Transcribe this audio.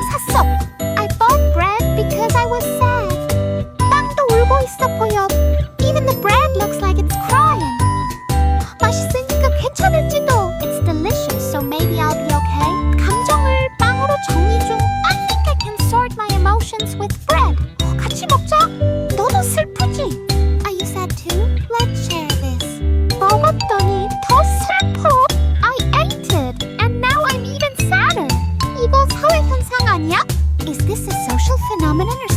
샀어. I bought bread because I was sad. 빵도 울고 있어 보여. Even the bread looks like it's crying. 맛있으니까 괜찮을지도. It's delicious, so maybe I'll be okay. 감정을 빵으로 정의 중. I think I can sort my emotions with bread. 같이 먹자. 너도 슬프지? Are you sad too? Let's share this. 먹었더니 더 슬퍼. I ate it, and now I'm even sadder. 이거 사회 현상 아니야? Is this a social phenomenon or